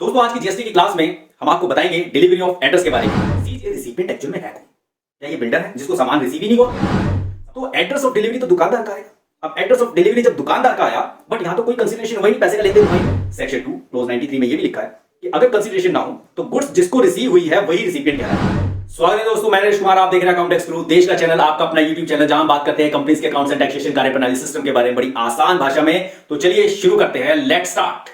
दोस्तों आज की जीएसटी की क्लास में हम आपको बताएंगे डिलीवरी ऑफ एड्रेस के बारे में। ये रिसिपिएंट एक्चुअल में है कौन? क्या ये बिल्डर है जिसको सामान रिसीव ही नहीं हुआ? तो एड्रेस ऑफ डिलीवरी तो दुकानदार का है। अब एड्रेस ऑफ डिलीवरी जब दुकानदार का आया, बट यहां तो कोई कंसीडरेशन हुआ ही नहीं, पैसे का लेन देन हुआ ही नहीं। सेक्शन 2 क्लोज 93 में ये भी लिखा है कि अगर कंसीडरेशन ना हो तो गुड्स जिसको रिसीव हुई है वही रिसिपिएंट कहलाता है। स्वागत है दोस्तों, मैं नरेश कुमार, आप देख रहे हैं अकाउंट एक्सक्लूसिव, देश का चैनल, आपका अपना यूट्यूब चैनल, जहां बात करते हैं कंपनीज के अकाउंट्स एंड टैक्सेशन कार्यप्रणाली सिस्टम के बारे में बड़ी आसान भाषा में। तो चलिए शुरू करते हैं, लेट्स स्टार्ट।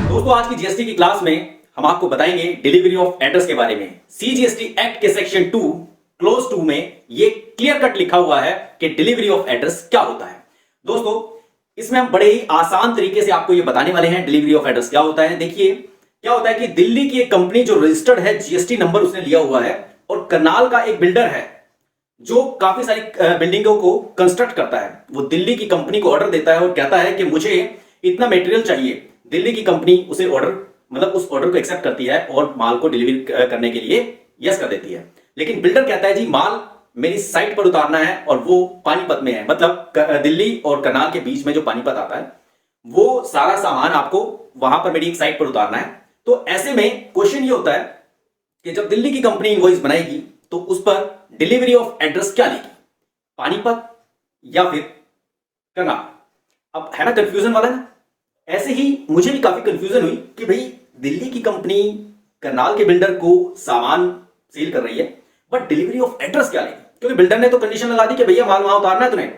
दोस्तों आज की जीएसटी की क्लास में हम आपको बताएंगे डिलीवरी ऑफ एड्रेस के बारे में। सीजीएसटी एक्ट के सेक्शन 2 क्लोज 2 में ये क्लियर कट लिखा हुआ है कि डिलीवरी ऑफ एड्रेस क्या होता है। दोस्तों इसमें हम बड़े ही आसान तरीके से आपको ये बताने वाले हैं डिलीवरी ऑफ एड्रेस क्या होता है। देखिए क्या होता है कि दिल्ली की एक कंपनी जो रजिस्टर्ड है, जीएसटी नंबर उसने लिया हुआ है, और करनाल का एक बिल्डर है जो काफी सारी बिल्डिंगों को कंस्ट्रक्ट करता है। वो दिल्ली की कंपनी को ऑर्डर देता है और कहता है कि मुझे इतना मटेरियल चाहिए। दिल्ली की कंपनी उसे ऑर्डर उस ऑर्डर को एक्सेप्ट करती है और माल को डिलीवर करने के लिए यस कर देती है। लेकिन बिल्डर कहता है जी माल मेरी साइट पर उतारना है और वो पानीपत में है, मतलब दिल्ली और करनाल के बीच में जो पानीपत आता है, वो सारा सामान आपको वहां पर मेरी एक साइट पर उतारना है। तो ऐसे में क्वेश्चन ये होता है कि जब दिल्ली की कंपनी इनवॉइस बनाएगी तो उस पर डिलीवरी ऑफ एड्रेस क्या लेगी, पानीपत या फिर करनाल? अब है ना कंफ्यूजन वाला ना। ऐसे ही मुझे भी काफी कंफ्यूजन हुई कि भाई दिल्ली की कंपनी करनाल के बिल्डर को सामान सेल कर रही है, बट डिलीवरी ऑफ एड्रेस क्या लेगी? क्योंकि बिल्डर ने तो कंडीशन लगा दी कि भैया माल वहां उतारना है, तूने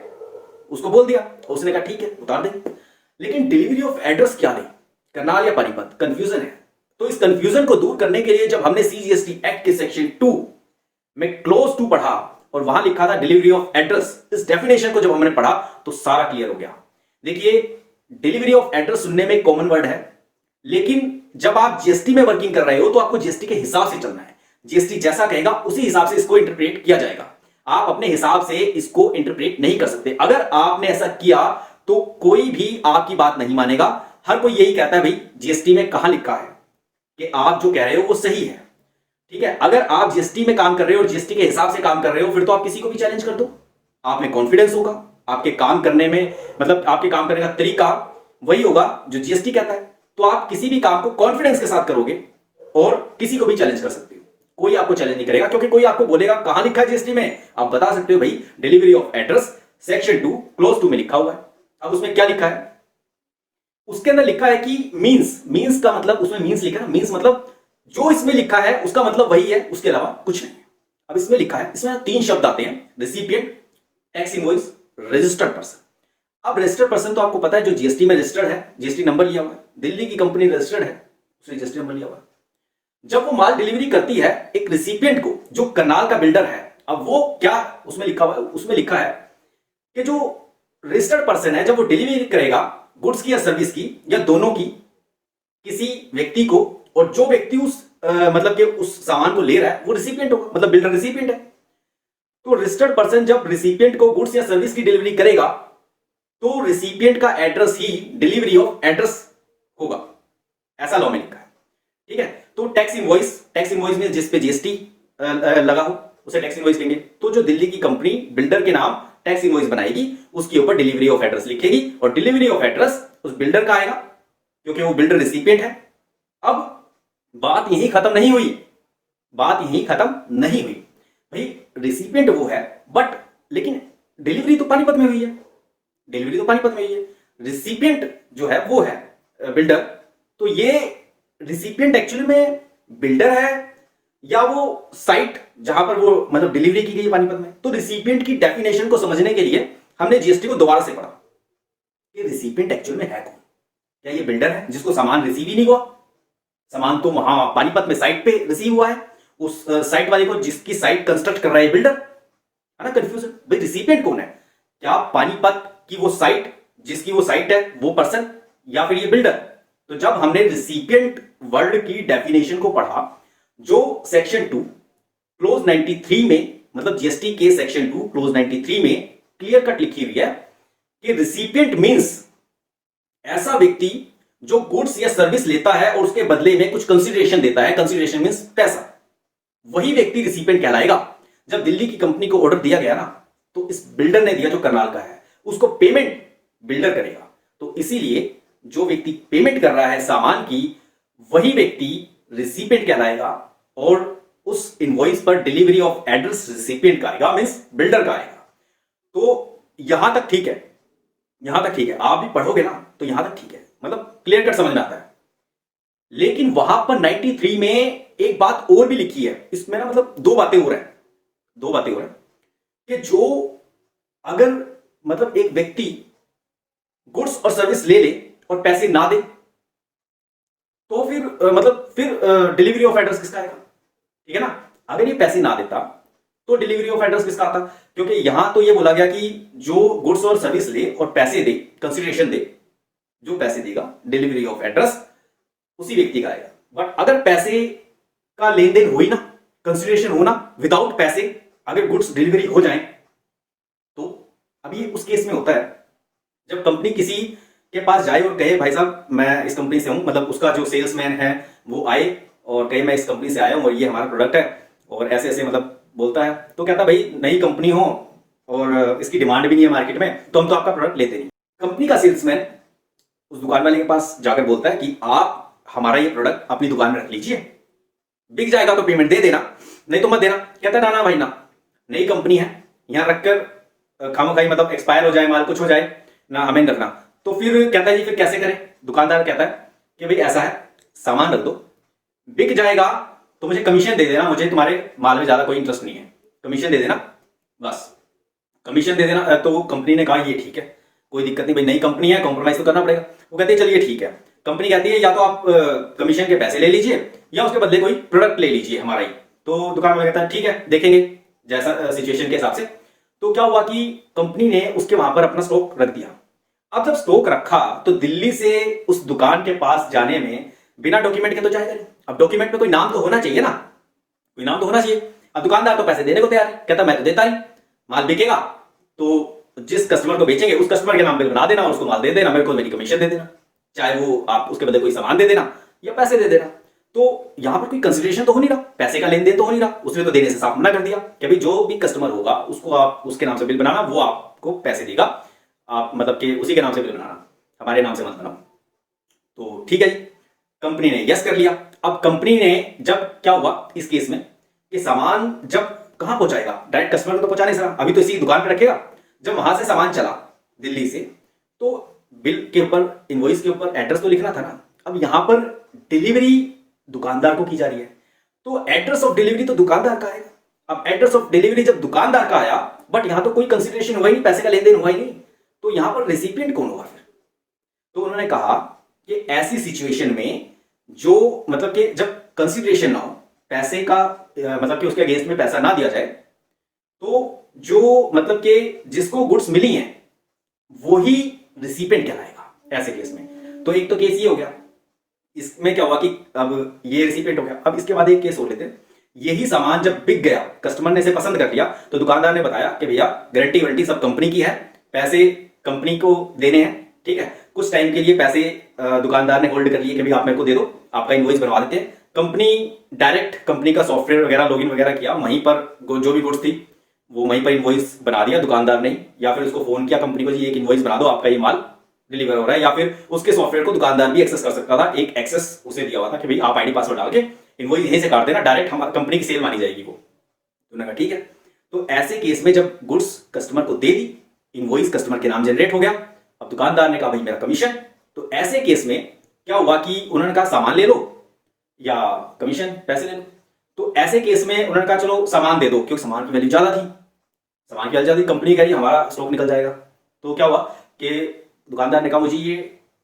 उसको बोल दिया, उसने कहा ठीक है उतार दे। लेकिन डिलीवरी ऑफ एड्रेस क्या ले, करनाल या पानीपत? कंफ्यूजन है। तो इस कंफ्यूजन को दूर करने के लिए जब हमने सीजीएसटी एक्ट के सेक्शन 2 में क्लोज 2 पढ़ा और वहां लिखा था डिलीवरी ऑफ एड्रेस, इस डेफिनेशन को जब हमने पढ़ा तो सारा क्लियर हो गया। देखिए डिलीवरी ऑफ एड्रेस सुनने में कॉमन वर्ड है, लेकिन जब आप जीएसटी में वर्किंग कर रहे हो तो आपको जीएसटी के हिसाब से चलना है। जीएसटी जैसा कहेगा उसी हिसाब से इसको इंटरप्रेट किया जाएगा। आप अपने हिसाब से इसको इंटरप्रेट नहीं कर सकते। अगर आपने ऐसा किया तो कोई भी आपकी बात नहीं मानेगा। हर कोई यही कहता है भाई जीएसटी में कहां लिखा है कि आप जो कह रहे हो वो सही है, ठीक है। अगर आप जीएसटी में काम कर रहे हो और जीएसटी के हिसाब से काम कर रहे हो, फिर तो आप किसी को भी चैलेंज कर दो, आप में कॉन्फिडेंस होगा, आपके काम करने में, मतलब आपके काम करने का तरीका वही होगा जो जीएसटी कहता है। तो आप किसी भी काम को कॉन्फिडेंस के साथ करोगे और किसी को भी चैलेंज कर सकते हो। कोई आपको चैलेंज नहीं करेगा, क्योंकि कोई आपको बोलेगा कहां लिखा है जीएसटी में, आप बता सकते हो भाई delivery of address section 2 close 2 में लिखा हुआ है। अब उसमें क्या लिखा है? उसके अंदर लिखा है कि मींस का मतलब, उसमें मींस लिखा है, मींस मतलब जो इसमें लिखा है उसका मतलब वही है, उसके अलावा कुछ नहीं है। अब इसमें लिखा है, इसमें 3 शब्द आते हैं, recipient, tax invoice, registered person. अब रजिस्टर्ड पर्सन तो आपको पता है जो जीएसटी में रजिस्टर्ड है, जीएसटी नंबर लिया हुआ है, दिल्ली की कंपनी रजिस्टर्ड है, उसने जीएसटी नंबर लिया हुआ है। जब वो माल डिलीवरी करती है एक रिसिपिएंट को जो करनाल का बिल्डर है, अब वो क्या उसमें लिखा हुआ है? उसमें लिखा है कि जो रजिस्टर्ड पर्सन है जब वो डिलीवरी करेगा गुड्स की या सर्विस की या दोनों की किसी व्यक्ति को, और जो व्यक्ति उस मतलब कि उस सामान को ले रहा है वो रिसिपिएंट होगा, मतलब बिल्डर रिसिपिएंट है। तो रजिस्टर्ड पर्सन जब रिसिपिएंट को गुड्स या सर्विस की डिलीवरी करेगा तो रिसिपिएंट का address he delivery of address होगा, ऐसा लॉ में लिखा है, ठीक है। तो टैक्स इनवॉइस में जिस पे जीएसटी लगा हो उसे टैक्स इनवॉइस कहेंगे। तो जो दिल्ली की कंपनी बिल्डर के नाम टैक्स इनवॉइस बनाएगी उसके ऊपर डिलीवरी ऑफ एड्रेस लिखेगी, और डिलीवरी ऑफ एड्रेस उस बिल्डर का आएगा क्योंकि वो बिल्डर रिसिपिएंट है। अब बात यही खत्म नहीं हुई, भाई रिसिपिएंट वो है, बट लेकिन डिलीवरी तो पानीपत में हुई है, रिसिपिएंट जो है वो है बिल्डर। तो ये रिसिपिएंट एक्चुअली में बिल्डर है या वो साइट जहां पर वो मतलब डिलीवरी की गई पानीपत में? तो रिसिपिएंट की डेफिनेशन को समझने के लिए हमने जीएसटी को दोबारा से पढ़ा कि रिसिपिएंट एक्चुअल में है कौन। क्या ये बिल्डर है जिसको सामान रिसीव ही नहीं हुआ? सामान तो वहां पानीपत में साइट पे रिसीव हुआ है, उस साइट वाले को जिसकी साइट कंस्ट्रक्ट कर रहा है बिल्डर, है ना कंफ्यूजन। भाई रिसिपिएंट कौन है? क्या पानीपत की वो साइट जिसकी वो साइट है वो पर्सन, या फिर ये बिल्डर? तो जब हमने रिसिपिएंट वर्ड की डेफिनेशन को पढ़ा जो सेक्शन 2 क्लोज 93 में, मतलब जीएसटी के सेक्शन 2 क्लोज 93 में क्लियर कट लिखी हुई है कि रिसिपिएंट मींस ऐसा व्यक्ति जो गुड्स या सर्विस लेता है और उसके बदले में कुछ कंसीडरेशन देता है, कंसीडरेशन मींस पैसा, वही व्यक्ति रिसिपिएंट कहलाएगा। जब दिल्ली की कंपनी को ऑर्डर दिया गया ना, तो इस बिल्डर ने दिया जो करनाल का है, उसको पेमेंट बिल्डर करेगा। तो इसीलिए जो व्यक्ति पेमेंट कर रहा है सामान की, वही व्यक्ति रिसिपिएंट कहलाएगा और उस इनवॉइस पर डिलीवरी ऑफ एड्रेस रिसिपिएंट का आएगा, मींस बिल्डर का आएगा। तो यहां तक ठीक है, यहां तक ठीक है, आप भी पढ़ोगे ना तो यहां तक ठीक है, मतलब क्लियर कट समझ में आता है। लेकिन वहां पर 93 में एक बात और भी लिखी है, इसमें ना मतलब दो बातें हो रही हैं, दो बातें हो रही हैं कि जो अगर मतलब एक व्यक्ति गुड्स और सर्विस ले ले और पैसे ना दे तो फिर मतलब फिर डिलीवरी ऑफ एड्रेस किसका आएगा, ठीक है ना। अगर ये पैसे ना देता तो डिलीवरी ऑफ एड्रेस किसका आता, क्योंकि यहां तो ये बोला गया कि जो गुड्स और सर्विस ले और पैसे दे, कंसिडरेशन दे, जो पैसे देगा डिलीवरी ऑफ एड्रेस उसी व्यक्ति का आएगा। बट अगर पैसे का लेन देन हो ही ना, कंसिडरेशन हो ना, विदाउट पैसे अगर गुड्स डिलीवरी हो जाए तो अभी उस केस में होता है जब कंपनी किसी के पास जाए और कहे भाई साहब मैं इस कंपनी से हूं, मतलब उसका जो सेल्समैन है वो आए और कहे मैं इस कंपनी से आया हूं और ये हमारा प्रोडक्ट है और ऐसे ऐसे मतलब बोलता है, तो कहता भाई नई कंपनी हो और इसकी डिमांड भी नहीं है मार्केट में तो हम तो आपका प्रोडक्ट लेते नहीं। कंपनी का सेल्समैन उस दुकान वाले के पास जाकर बोलता है कि आप हमारा ये प्रोडक्ट अपनी दुकान में रख लीजिए, बिक जाएगा तो पेमेंट दे देना, नहीं तो मत देना। कहता है ना ना भाई ना, नई कंपनी है, यहां रखकर खामोखाई मतलब एक्सपायर हो जाए माल, कुछ हो जाए ना, हमें नहीं रखना। तो फिर कहता है जी फिर कैसे करें। दुकानदार कहता है कि भाई ऐसा है, सामान रख दो, बिक जाएगा तो मुझे कमीशन दे देना, मुझे तुम्हारे माल में ज्यादा कोई इंटरेस्ट नहीं है, कमीशन दे देना, बस कमीशन दे देना। तो कंपनी ने कहा ये ठीक है, कोई दिक्कत नहीं भाई, नई कंपनी है, कॉम्प्रोमाइज तो करना पड़ेगा। वो कहते हैं चलिए ठीक है। कंपनी कहती है या तो आप कमीशन के पैसे ले लीजिए या उसके बदले कोई प्रोडक्ट ले लीजिए हमारा ही। तो दुकान वाला कहता है ठीक है देखेंगे जैसा सिचुएशन के हिसाब से। तो क्या हुआ कि कंपनी ने उसके वहां पर अपना स्टॉक रख दिया। अब जब स्टॉक रखा तो दिल्ली से उस दुकान के पास जाने में बिना डॉक्यूमेंट के तो जाएगा नहीं। अब डॉक्यूमेंट में कोई नाम तो होना चाहिए ना, कोई नाम तो होना चाहिए। अब दुकानदार तो पैसे देने को तैयार है, कहता मैं तो देता नहीं, माल बिकेगा तो जिस कस्टमर को बेचेंगे उस कस्टमर के नाम पे बना देना और उसको माल दे देना, मेरे को मेरी कमीशन दे देना, चाहे वो आप उसके बदले कोई सामान दे देना या पैसे दे देना। तो यहां पर कोई कंसिडरेशन तो हो नहीं रहा, पैसे का लेन देन तो हो नहीं रहा, उसने तो देने से साफ मना कर दिया कि भाई जो भी कस्टमर होगा उसको आप उसके नाम से बिल बनाना, वो आपको पैसे देगा, आप मतलब कि उसी के नाम से बिल बनाना, हमारे नाम से मत बनाओ। तो ठीक है जी, कंपनी ने यस कर लिया। अब कंपनी ने जब क्या हुआ इस केस में कि सामान जब कहां पहुंचाएगा, डायरेक्ट कस्टमर को तो पहुंचा नहीं सकता, अभी तो इसी दुकान पे रखेगा। जब वहां से सामान चला दिल्ली से तो बिल के ऊपर, इनवॉइस के ऊपर एड्रेस तो लिखना था ना। अब यहां पर डिलीवरी दुकानदार को की जा रही है तो एड्रेस ऑफ डिलीवरी तो दुकानदार का आएगा। अब एड्रेस ऑफ डिलीवरी जब दुकानदार का आया बट यहां तो कोई कंसिडरेशन हुआ ही नहीं, पैसे का लेन देन हुआ ही नहीं, तो यहां पर रेसिपिएंट कौन होगा फिर। तो उन्होंने कहा कि ऐसी सिचुएशन में जो मतलब कि जब कंसिडरेशन ना हो, पैसे का मतलब कि उसके अगेंस्ट में पैसा ना दिया जाए, तो जो मतलब कि जिसको गुड्स मिली हैं वो ही रिसिपिएंट कहलाएगा ऐसे केस में। तो एक तो केस ये हो गया, इसमें क्या हुआ कि अब ये रिसिपिएंट हो गया। अब इसके बाद एक केस हो लेते हैं, यही सामान जब बिक गया, कस्टमर ने इसे पसंद कर लिया, तो दुकानदार ने बताया कि भैया गारंटी वारंटी सब कंपनी की है, पैसे कंपनी को देने हैं, ठीक है। कुछ टाइम के लिए पैसे दुकानदार ने होल्ड कर लिए कि भाई आप मेरे को दे दो, आपका इनवॉइस बनवा देते हैं। कंपनी डायरेक्ट कंपनी का सॉफ्टवेयर वगैरह लॉगिन वगैरह किया, वहीं पर जो भी गुड्स थी वो वहीं पर इनवॉइस बना दिया दुकानदार ने, या फिर उसको फोन किया कंपनी को जी एक इनवॉइस बना दो, आपका ये माल डिलीवर हो रहा है। या फिर उसके सॉफ्टवेयर को दुकानदार भी एक्सेस कर सकता था, एक एक्सेस उसे दिया हुआ था कि भाई आप आईडी पासवर्ड डाल के इनवॉइस यहीं से काट देना, डायरेक्ट हमारी कंपनी की सेल मानी जाएगी वो। तो उन्होंने कहा ठीक है। तो ऐसे केस में जब गुड्स कस्टमर को दे दी, इनवॉइस कस्टमर के नाम जनरेट हो गया, अब दुकानदार ने कहा भाई मेरा कमीशन। तो ऐसे केस में क्या हुआ कि उन्होंने कहा सामान ले लो या कमीशन पैसे ले लो। तो ऐसे केस में उन्होंने कहा चलो सामान दे दो, क्योंकि सामान की वैल्यू ज्यादा थी, सामान की वैल्यू ज्यादा थी, कंपनी कह रही हमारा स्टॉक निकल जाएगा। तो क्या हुआ कि दुकानदार ने कहा मुझे ये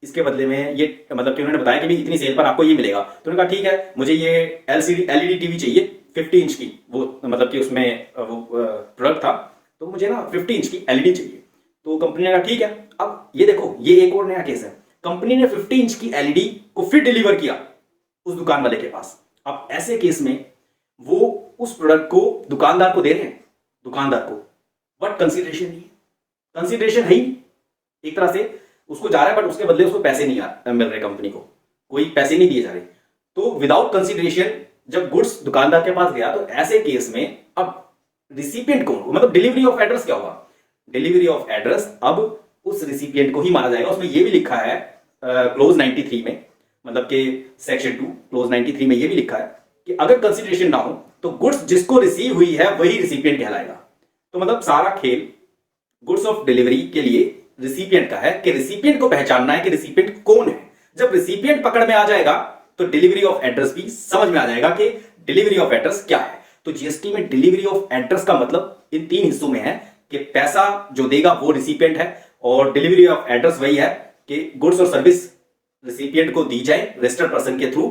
इसके बदले में ये मतलब कि उन्होंने बताया कि भी इतनी सेल पर आपको ये मिलेगा। तो उन्होंने कहा ठीक है, मुझे ये एलईडी टीवी चाहिए 50 इंच की, वो मतलब कि उसमें वो प्रोडक्ट था, तो मुझे ना 50 इंच की एलईडी चाहिए। तो कंपनी ने कहा ठीक है। अब ये देखो ये एक और नया केस है, कंपनी ने 50 इंच की एलईडी को फिर डिलीवर किया उस दुकान वाले के पास। अब ऐसे केस में वो उस प्रोडक्ट को दुकानदार को दे रहे हैं, दुकानदार को, बट कंसीडरेशन नहीं है, कंसीडरेशन है ही एक तरह से उसको जा रहा है, बट उसके बदले उसको पैसे नहीं मिल रहे, कंपनी को कोई पैसे नहीं दिए जा रहे। तो विदाउट कंसीडरेशन जब गुड्स दुकानदार के पास गया, तो ऐसे केस में अब रिसिपिएंट कौन, मतलब डिलीवरी ऑफ एड्रेस क्या होगा, डिलीवरी ऑफ एड्रेस अब उस रिसिपिएंट को ही माना जाएगा। उसमें ये भी लिखा है क्लोज 93 में, मतलब कि सेक्शन 2 क्लोज 93 में ये भी लिखा है कि अगर कंसिडरेशन ना हो तो गुड्स जिसको रिसीव हुई है वही रिसिपिएंट कहलाएगा। तो मतलब सारा खेल गुड्स ऑफ डिलीवरी के लिए रिसिपिएंट का है कि रिसिपिएंट को पहचानना है कि रिसिपिएंट कौन है। जब रिसिपिएंट पकड़ में आ जाएगा तो डिलीवरी ऑफ एड्रेस भी समझ में आ जाएगा कि डिलीवरी ऑफ एड्रेस क्या है। तो जीएसटी में डिलीवरी ऑफ एड्रेस का मतलब इन 3 हिस्सों में है कि पैसा जो देगा वो रिसिपिएंट है, और डिलीवरी ऑफ एड्रेस वही है कि गुड्स और सर्विस रिसिपिएंट को दी जाए रजिस्टर्ड पर्सन के थ्रू,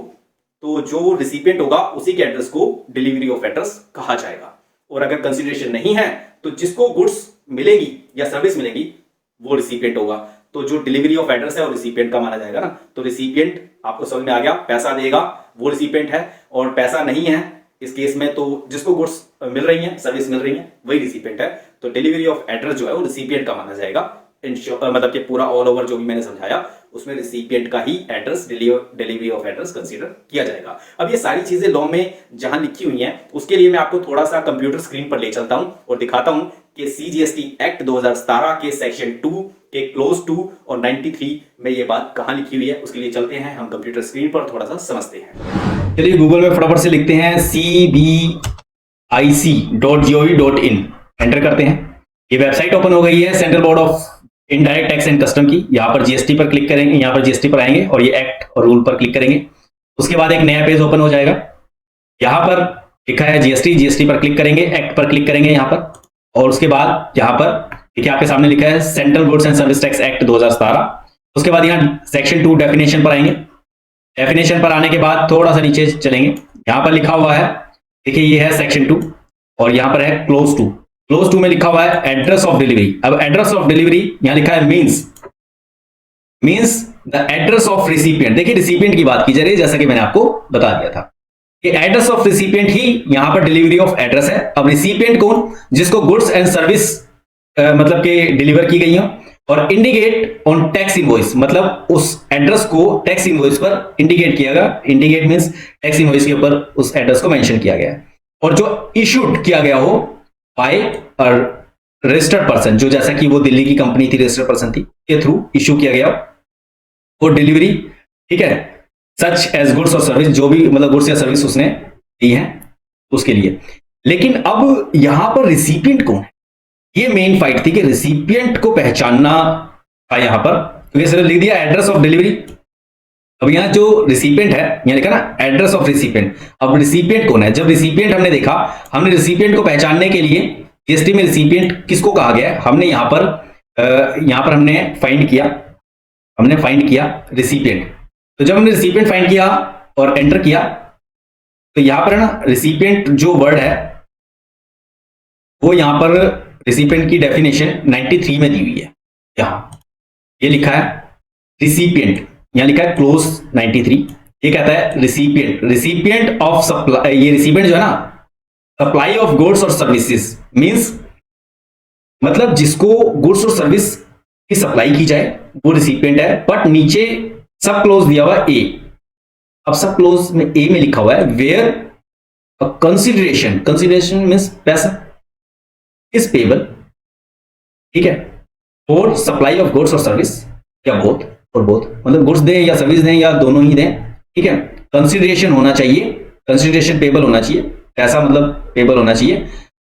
तो जो रिसिपिएंट होगा उसी के एड्रेस को डिलीवरी ऑफ एड्रेस कहा जाएगा। और अगर कंसीडरेशन नहीं है तो जिसको गुड्स मिलेगी या सर्विस मिलेगी वो रिसिपिएंट होगा। तो जो डिलीवरी ऑफ एड्रेस है वो रिसिपिएंट का माना जाएगा ना। तो रिसिपिएंट आपको समझ में आ गया, पैसा देगा वो रिसिपिएंट है, और पैसा नहीं है इस केस में तो जिसको गुड्स मिल रही हैं, सर्विस मिल रही है, वही रिसिपिएंट है। तो डिलीवरी ऑफ एड्रेस जो है वो रिसिपिएंट का माना जाएगा। मतलब कि पूरा ऑल ओवर जो भी मैंने समझाया उसमें रिसिपिएंट का ही address delivery of address consider किया जाएगा। अब ये सारी चीजें लॉ में जहां लिखी हुई हैं उसके लिए मैं आपको थोड़ा सा कंप्यूटर स्क्रीन पर ले चलता हूं और दिखाता हूं कि सीजीएसटी एक्ट 2017 के सेक्शन 2 के क्लोज 2 और 93 में ये बात कहां लिखी हुई है। उसके लिए चलते हैं हम कंप्यूटर स्क्रीन पर, थोड़ा सा समझते हैं। चलिए गूगल में फटाफट से लिखते हैं cbic.gov.in, एंटर करते हैं। ये वेबसाइट ओपन हो गई है central board of indirect tax and custom की। यहां पर जीएसटी पर क्लिक करेंगे, यहां पर जीएसटी पर आएंगे और ये एक्ट और रूल पर क्लिक करेंगे। उसके बाद एक नया पेज ओपन हो जाएगा। यहां पर लिखा है जीएसटी पर क्लिक करेंगे, एक्ट पर क्लिक करेंगे यहां पर, और उसके बाद यहां पर देखिए आपके सामने लिखा है central goods and service tax act 2017। उसके बाद यहां सेक्शन 2 डेफिनेशन पर आएंगे। डेफिनेशन पर आने के बाद थोड़ा सा नीचे चलेंगे, यहां पर लिखा हुआ है देखिए ये है सेक्शन 2 और यहां पर है क्लोज 2। क्लोज 2 में लिखा हुआ है एड्रेस ऑफ डिलीवरी। अब एड्रेस ऑफ डिलीवरी यहां लिखा है means the address of recipient. देखिए रिसिपिएंट की बात की जा रही है, जैसा कि मैंने आपको बता दिया था कि एड्रेस ऑफ रिसिपिएंट ही यहां पर डिलीवरी ऑफ एड्रेस है। अब रिसिपिएंट कौन? जिसको गुड्स एंड सर्विस मतलब के डिलीवर की गई हो, और इंडिकेट ऑन टैक्स इनवॉइस, मतलब उस एड्रेस को टैक्स इनवॉइस पर इंडिकेट किया गया। इंडिकेट मींस टैक्स इनवॉइस के ऊपर उस एड्रेस को मेंशन किया गया है, और जो इशूड किया गया हो बाय रजिस्टर्ड पर्सन, जो जैसा कि वो दिल्ली की कंपनी थी, रजिस्टर्ड पर्सन थी, के थ्रू इशू किया गया वो डिलीवरी, ठीक है, सच एज गुड्स और सर्विस, जो भी मतलब गुड्स या सर्विस उसने दी है उसके लिए। लेकिन अब यहां पर रिसिपिएंट कौन है, ये मेन फाइट थी कि रिसिपिएंट को पहचानना था यहां पर, क्योंकि सिर्फ लिख दिया एड्रेस ऑफ डिलीवरी। अब यहां जो रिसिपिएंट है यहां लिखा ना एड्रेस ऑफ रिसिपिएंट। अब रिसिपिएंट कौन है? जब रिसिपिएंट हमने देखा, हमने रिसिपिएंट को पहचानने के लिए जीएसटी में रिसिपिएंट किसको कहा गया है, हमने यहां पर हमने फाइंड किया रिसिपिएंट। तो जब हमने रिसिपिएंट फाइंड किया और एंटर किया तो यहां पर ना रिसिपिएंट जो वर्ड है वो यहां पर रिसिपिएंट की डेफिनेशन 93 में दी हुई है। यहां ये लिखा है रिसिपिएंट, यहां लिखा है क्लोज 93। ये कहता है रिसिपिएंट ऑफ सप्लाई। ये रिसिपिएंट जो है ना सप्लाई ऑफ गुड्स और सर्विसेज मींस, मतलब जिसको गुड्स और सर्विस की सप्लाई की जाए वो रिसिपिएंट है। बट नीचे सब क्लोज दिया हुआ ए। अब सब क्लोज में ए में लिखा हुआ है वेयर कंसिडरेशन मींस पैसा इज पेबल, ठीक है, फॉर सप्लाई ऑफ गुड्स और सर्विस या बोथ, और बोथ मतलब गुड्स दें या सर्विस दें या दोनों ही दें, ठीक है। कंसिडरेशन होना चाहिए, कंसिडरेशन पेबल होना चाहिए, पैसा मतलब पेबल होना चाहिए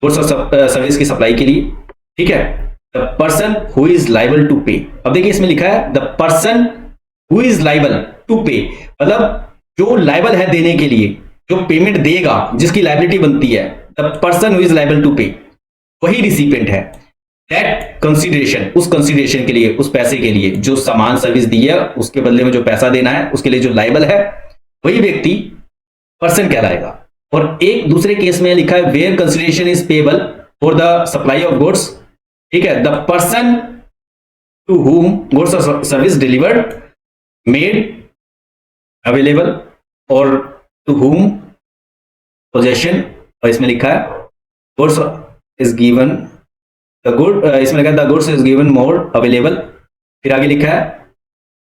गुड्स और सर्विस की सप्लाई के लिए, ठीक है। The person who is liable to pay. अब देखिए इसमें लिखा है the person who is liable to pay, मतलब जो लाइबल है देने के लिए, जो पेमेंट देगा, जिसकी लाइबिलिटी बनती है, the person who is liable to pay, वही रिसिपिएंट है। दैट कंसिडरेशन, उस कंसिडरेशन के लिए, उस पैसे के लिए जो सामान सर्विस दी है उसके बदले में जो पैसा देना है उसके लिए जो लाइबल है वही व्यक्ति पर्सन कहलाएगा। और एक दूसरे केस में लिखा है where consideration is payable for the supply of goods, ठीक है, the person to whom goods और सर्विस डिलीवर्ड मेड अवेलेबल और टू हुम पोजेशन, और इसमें लिखा है goods is given the good, इसमें लिखा है the goods is given more available. फिर आगे लिखा है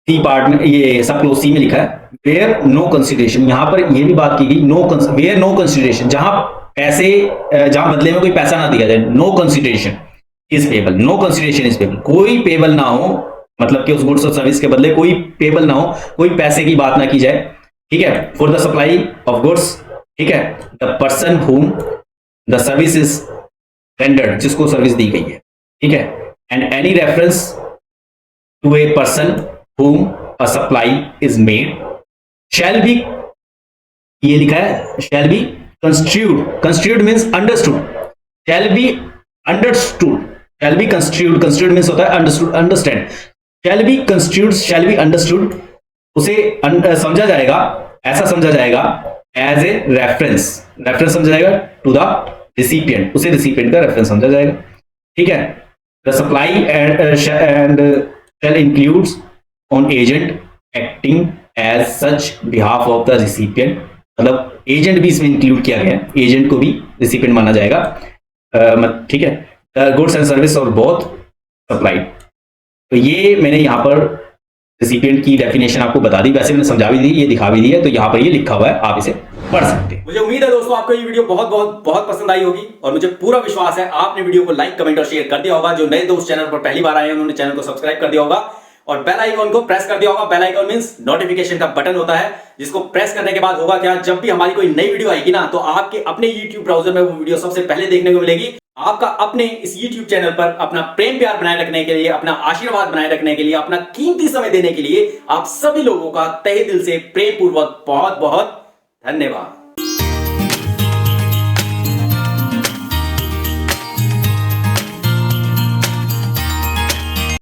सी पार्ट में, ये सब क्लोज सी में लिखा है वेयर नो कंसिडरेशन। यहां पर ये भी बात की गई वेयर नो कंसिडरेशन, जहां पैसे, जहां बदले में कोई पैसा ना दिया जाए, no consideration is payable, no consideration is payable, कोई पेबल ना हो, मतलब कि उस गुड्स और सर्विस के बदले कोई पेबल ना हो, कोई पैसे की बात ना की जाए, ठीक है, for the supply of goods, ठीक है, the person whom the service is rendered, जिसको सर्विस दी गई है, ठीक है, and any reference to a person whom a supply is made shall be, ये लिखा है shall be construed, construed means understood, shall be understood, shall be construed, construed means होता है understood, understand, shall be construed, shall be understood, उसे समझा जाएगा, ऐसा समझा जाएगा as a reference, reference समझा जाएगा to the recipient, उसे recipient का reference समझा जाएगा, ठीक है, the supply and shall includes on agent acting as such behalf of the recipient, मतलब एजेंट भी इसमें इंक्लूड किया गया है, एजेंट को भी रिसिपिएंट माना जाएगा, ठीक है, गुड्स एंड सर्विस और बोथ सप्लाइड। तो ये मैंने यहाँ पर रिसिपिएंट की डेफिनेशन आपको बता दी, वैसे मैंने समझा भी दी, ये दिखा भी दी है, तो यहाँ पर ये लिखा हुआ है, आप इसे पढ़ सकते हैं। मुझे उम्मीद है दोस्तों आपको ये वीडियो बहुत बहुत बहुत पसंद आई होगी, और मुझे पूरा विश्वास है आपने वीडियो को लाइक, कमेंट और शेयर कर दिया होगा। जो नए दोस्त चैनल पर पहली बार आए हैं उन्होंने चैनल को सब्सक्राइब कर दिया होगा और बेल आइकॉन को प्रेस कर दिया होगा। बेल आइकॉन मींस नोटिफिकेशन का बटन होता है, जिसको प्रेस करने के बाद होगा क्या, जब भी हमारी कोई नई वीडियो आएगी ना, तो आपके अपने YouTube ब्राउजर में वो वीडियो सबसे पहले देखने को मिलेगी। आपका अपने इस YouTube चैनल पर अपना प्रेम प्यार बनाए रखने के लिए, अपना आशीर्वाद बनाए रखने के लिए, अपना कीमती समय देने के लिए आप सभी लोगों का तहे दिल से प्रेम पूर्वक बहुत बहुत धन्यवाद।